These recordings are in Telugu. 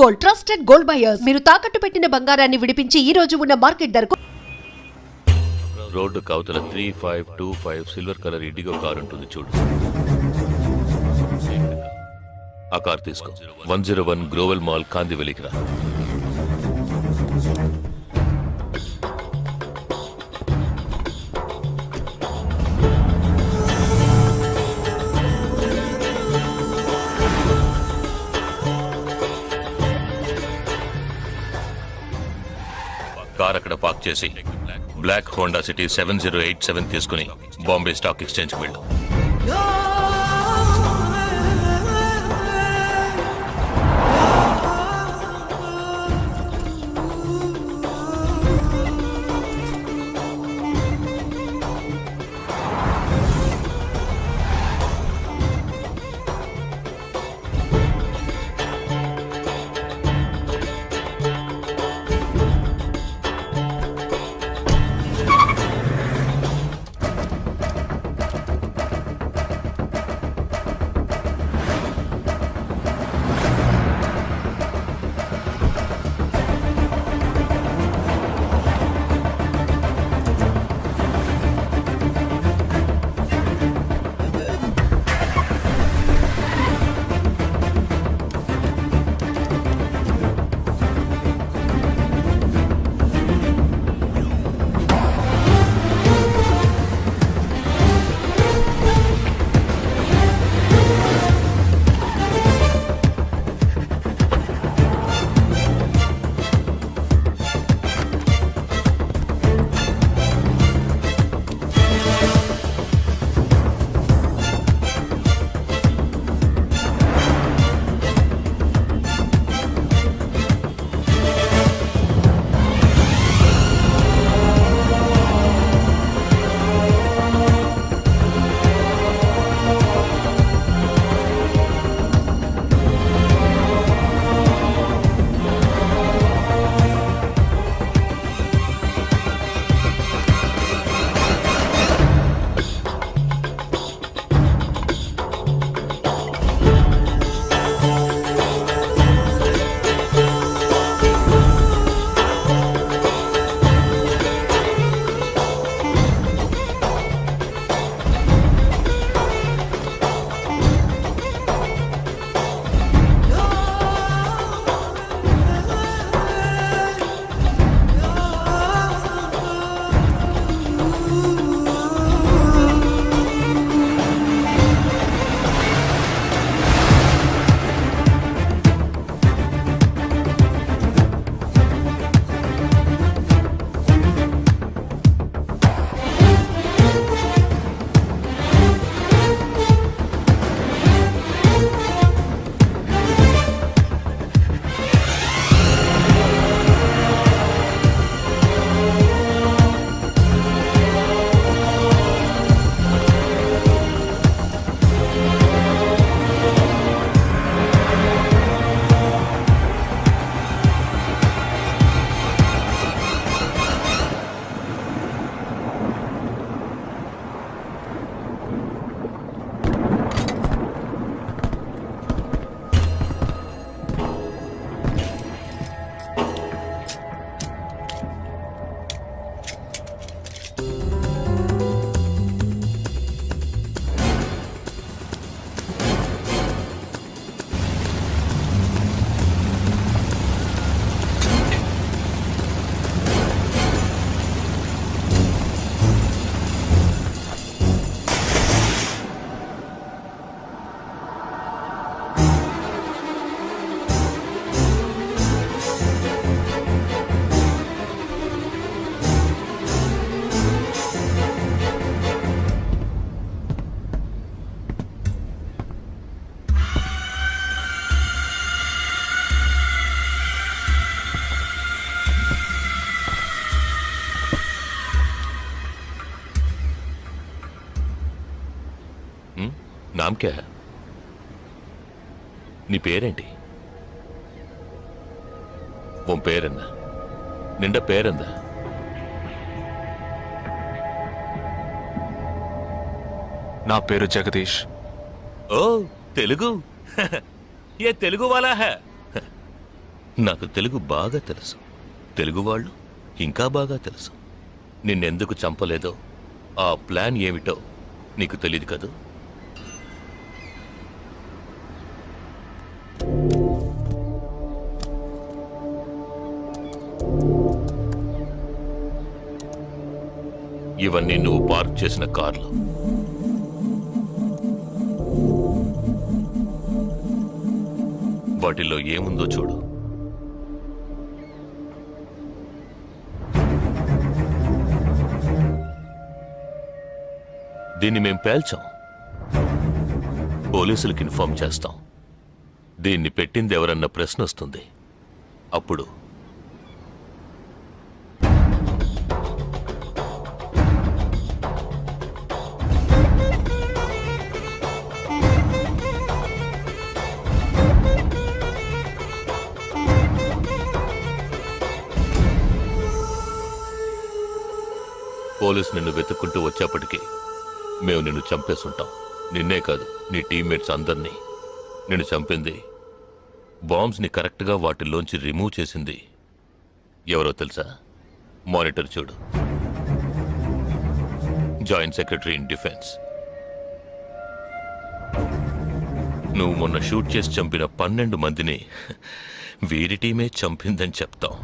Gold, trusted gold buyers. మీరు తాకట్టు పెట్టిన బంగారాన్ని విడిపించి ఈ రోజు ఉన్న మార్కెట్ ధరకు రోడ్డు కవతల 3525 సిల్వర్ కలర్ ఇండిగో కార్ ఉంటుంది చూడు. ఆ కార్ తీసుకో. 101 గ్లోవల్ మాల్ కాందివెలికి రా. కార్ అక్కడ పార్క్ చేసి బ్లాక్ హోండా సిటీ 7087 తీసుకుని బాంబే స్టాక్ ఎక్స్చేంజ్కి వెళ్ళు. నామ్ క్యా హై? నీ పేరేంటి? ఉన్ పేరెన్న? నిండా పేరెందా? నా పేరు జగదీష్. ఓ తెలుగు. ఏ తెలుగు వాలా హై? నాకు తెలుగు బాగా తెలుసు, తెలుగు వాళ్ళు ఇంకా బాగా తెలుసు. నిన్నెందుకు చంపలేదో, ఆ ప్లాన్ ఏమిటో నీకు తెలియదు కదూ. ఇవన్నీ నువ్వు పార్క్ చేసిన కార్లు. వాటిల్లో ఏముందో చూడు. దీన్ని మేం పేల్చాం, పోలీసులకు ఇన్ఫార్మ్ చేస్తాం. దీన్ని పెట్టింది ఎవరన్న ప్రశ్న వస్తుంది. అప్పుడు పోలీసు నిన్ను వెతుక్కుంటూ వచ్చేప్పటికీ మేము నిన్ను చంపేసుంటాం. నిన్నే కాదు, నీ టీమ్మేట్స్ అందరినీ. నిన్ను చంపింది, బాంబ్స్ని కరెక్ట్గా వాటిల్లోంచి రిమూవ్ చేసింది ఎవరో తెలుసా? మానిటర్ చూడు. Joint secretary in defence. నువ్వు మొన్న షూట్ చేసి చంపిన 12 మందిని వీరి టీమే చంపిందని చెప్తాం.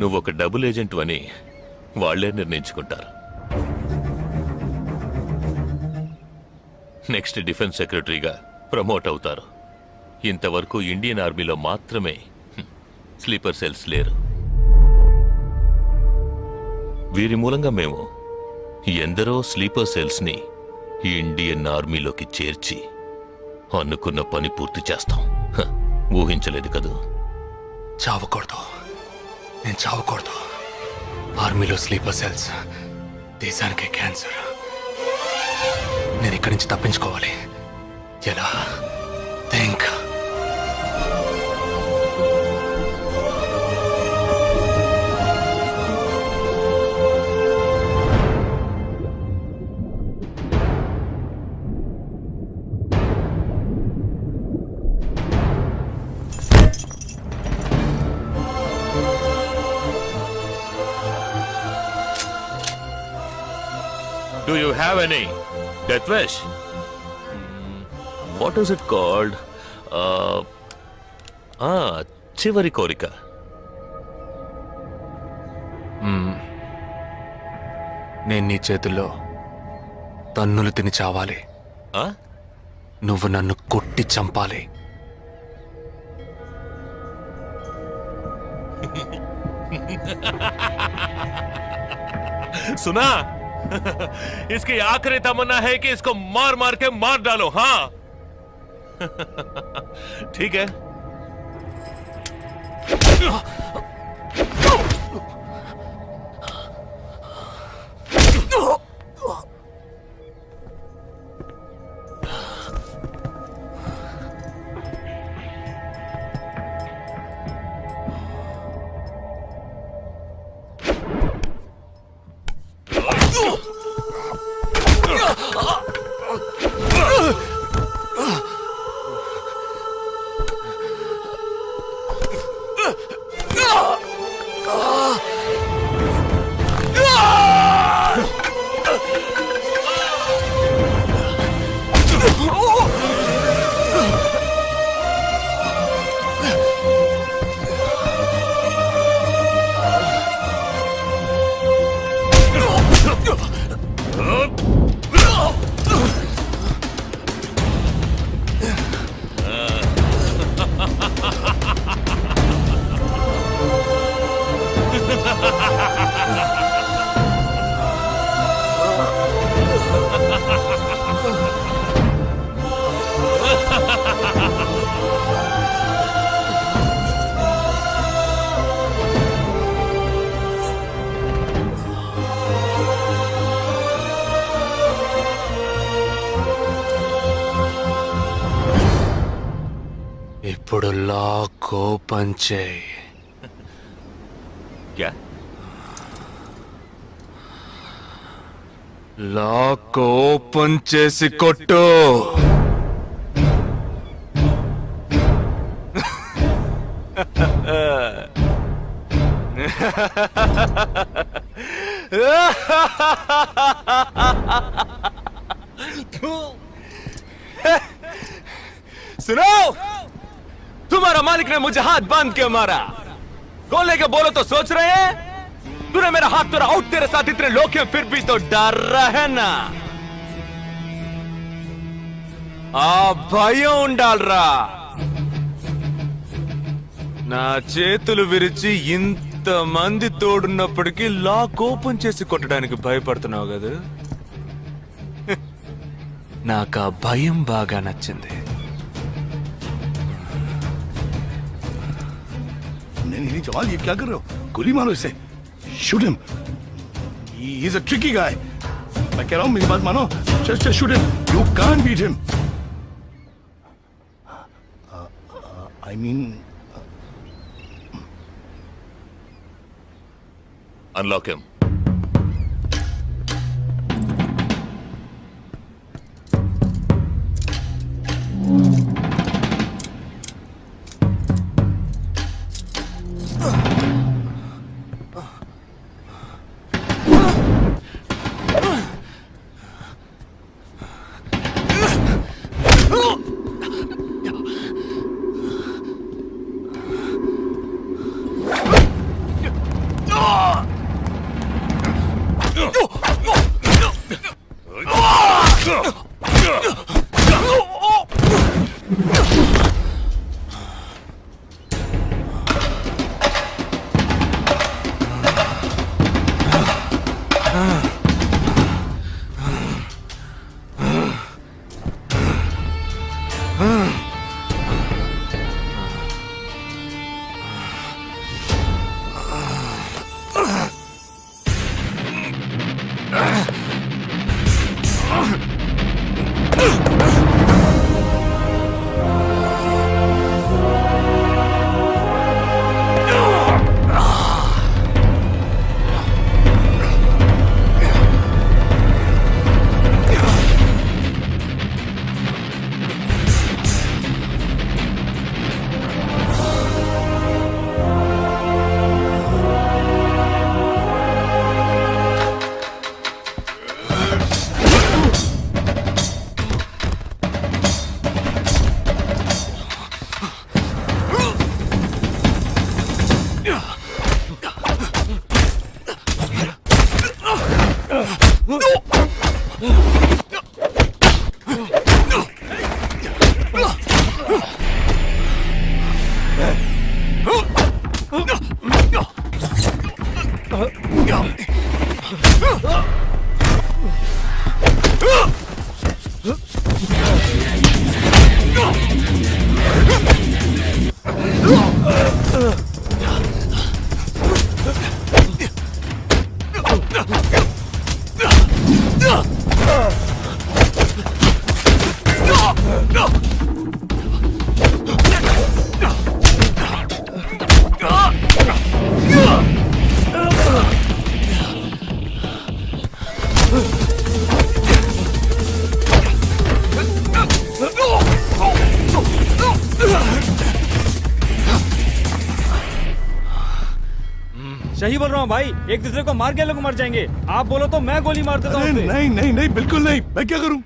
నువ్వు ఒక డబుల్ ఏజెంట్ అని వాళ్లే నిర్ణయించుకుంటారు. నెక్స్ట్ డిఫెన్స్ సెక్రటరీగా ప్రమోట్ అవుతారు. ఇంతవరకు ఇండియన్ ఆర్మీలో మాత్రమే స్లీపర్ సెల్స్ లేరు. వీరి మూలంగా మేము ఎందరో స్లీపర్ సెల్స్ని ఇండియన్ ఆర్మీలోకి చేర్చి అనుకున్న పని పూర్తి చేస్తాం. ఊహించలేదు కదూ. చావకూడదు, నేను చావకూడదు. ఆర్మీలో స్లీపర్ సెల్స్ దేశానికే క్యాన్సర్. నేను ఇక్కడి నుంచి తప్పించుకోవాలి. ఎలా? Think. Do you have any death wish? What is it called? చివరి కోరిక. నేను నీ చేతుల్లో తన్నులు తిని చావాలి. నువ్వు నన్ను కొట్టి చంపాలి. सुना? इसकी आखिरी तमन्ना है कि इसको मार मार के मार डालो. हाँ ठीक है. ఇప్పుడు లాక్ ఓపెన్ చేయి. क्या? లాక్ ఓపెన్ చేసి కొట్టు. सुनो, तुम्हारा मालिक ने मुझे हाथ बांध के मारा, कौन लेके बोलो तो सोच रहे हैं? तूने मेरा हाथ तोड़ा आउट, तेरे साथ इतने लोग हैं फिर भी तो डर रहा है ना? आ భయం ఉండాలరా. నా చేతులు విరిచి ఇంత మంది తోడున్నప్పటికీ లాక్ ఓపెన్ చేసి కొట్టడానికి భయపడుతున్నావు కదా? నాకు ఆ భయం బాగా నచ్చింది. नहीं जवाल, ये क्या कर रहे हो? गोली मारो इसे, shoot him. He is a tricky guy. मैं कह रहा हूँ मेरी बात मानो, just shoot him. You can't beat him. I mean, unlock him. सही बोल रहा हूँ भाई, एक दूसरे को मार के लोग मर जाएंगे. आप बोलो तो मैं गोली मार देता हूँ. नहीं नहीं नहीं, बिल्कुल नहीं. मैं क्या करूँ?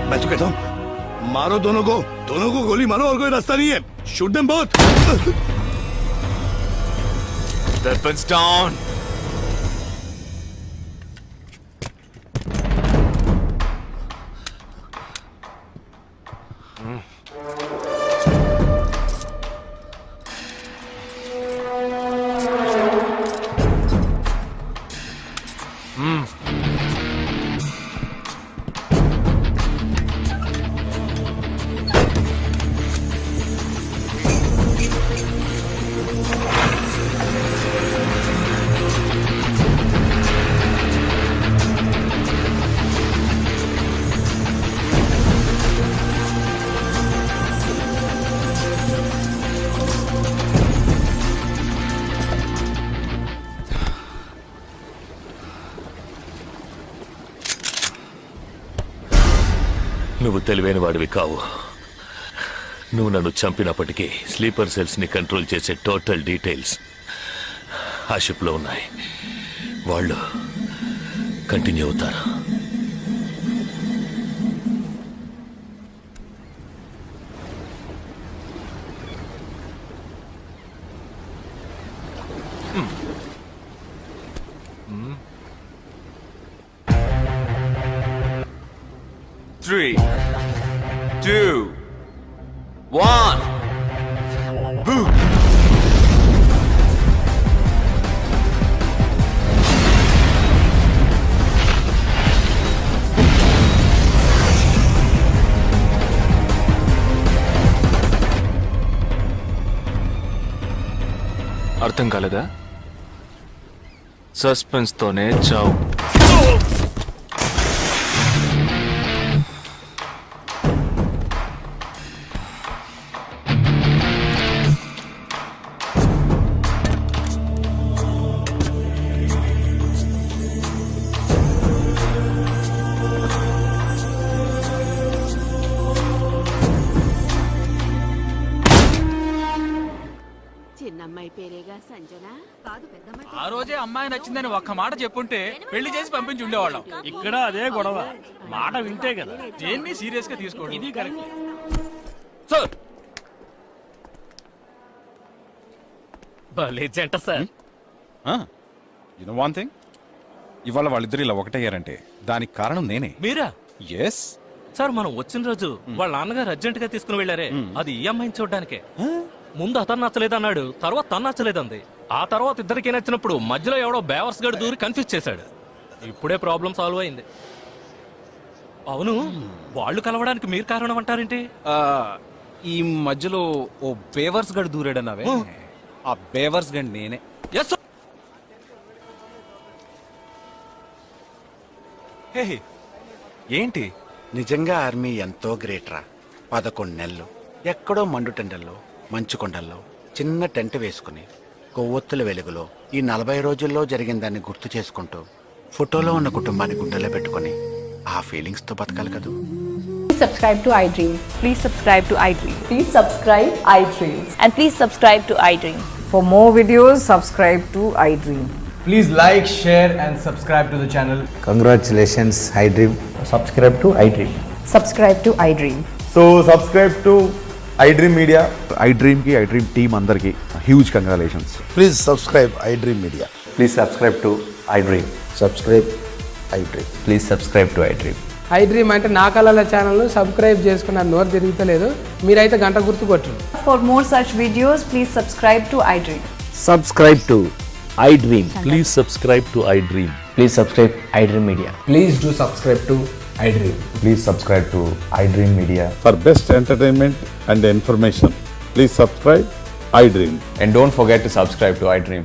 मैं तो कहता हूँ मारो दोनों को गोली मारो, और कोई रास्ता नहीं है. Shoot them both. Weapons down. నువ్వు తెలివైన వాడివి కావు. నువ్వు నన్ను చంపినప్పటికీ స్లీపర్ సెల్స్ని కంట్రోల్ చేసే టోటల్ డీటెయిల్స్ ఆ షిప్లో ఉన్నాయి. వాళ్ళు కంటిన్యూ అవుతారు. Three, two, one. Boom. అర్థం కాలేదా? సస్పెన్స్ తోనే చావు. చిన్నమ్మాయి పేరేగా సంజన కాదు పెద్దమ్మాయి. ఆ రోజే అమ్మాయి నచ్చిందని ఒక్క మాట చెప్పుంటే పెళ్లి చేసి పంపించి ఉండేవాళ్ళం. ఇక్కడ అదే గొడవ, మాట వింటే కదా. దేన్ని సీరియస్ గా తీసుకోండి. ఇది కరెక్ట్. సార్ భలే జంట sir. You know one thing, ఇవాళ వాళ్ళిద్దరు ఇలా ఒకటయ్యారంటే దానికి కారణం నేనే. మీరా? ఎస్ సార్ మనం వచ్చిన రోజు వాళ్ళ నాన్నగారు అర్జెంట్ గా తీసుకుని వెళ్ళారే, అది ఈ అమ్మాయిని చూడడానికే. ముందు అతను నచ్చలేదన్నాడు, తర్వాత తను నచ్చలేదంది. ఆ తర్వాత ఇద్దరికి నచ్చినప్పుడు మధ్యలో ఎవడో బేవర్స్ గడు దూరి కన్ఫ్యూజ్ చేశాడు. ఇప్పుడే ప్రాబ్లం సాల్వ్ అయింది. అవును, వాళ్ళు కలవడానికి మీరు కారణం అంటారేంటి? ఈ మధ్యలో ఓ బేవర్స్ గడు దూరాడన్నావే, ఆ బేవర్స్ గడ్ నేనే. ఎస్. హే ఏంటి? నిజంగా ఆర్మీ ఎంతో గ్రేట్ రా. 11 నెలలు ఎక్కడో మండుటెండల్లో మంచు కొండల్లో చిన్న టెంట్ వేసుకుని కొవ్వొత్తుల వెలుగులో ఈ 40 రోజుల్లో జరిగిన దాన్ని గుర్తు చేసుకుంటూ ఫోటోలో ఉన్న కుటుంబాన్ని గుండెలో పెట్టుకుని ఆ ఫీలింగ్స్ తో బతకాలి కదూ. Subscribe to iDream. Please subscribe to iDream. Please subscribe iDream. And please subscribe to iDream. For more videos, subscribe to iDream. Please like, share and subscribe to the channel. Congratulations, iDream. Subscribe to iDream. Subscribe to iDream. So, subscribe to iDream Media. iDream ki iDream team andarki huge congratulations. Please subscribe iDream Media. Please subscribe to iDream. Subscribe iDream. Please subscribe to iDream. iDream అంటే నా కళల ఛానల్ సబ్స్క్రైబ్ చేసుకున్న నోరు తిరుగుతలేదు, మీరైతే గంట గుర్తు కొట్టండి. For more such videos, please subscribe to iDream. Subscribe to iDream. Please subscribe to iDream. Please subscribe iDream Media. Please do subscribe to iDream. Please subscribe to iDream Media. For best entertainment and information, please subscribe iDream. And don't forget to subscribe to iDream.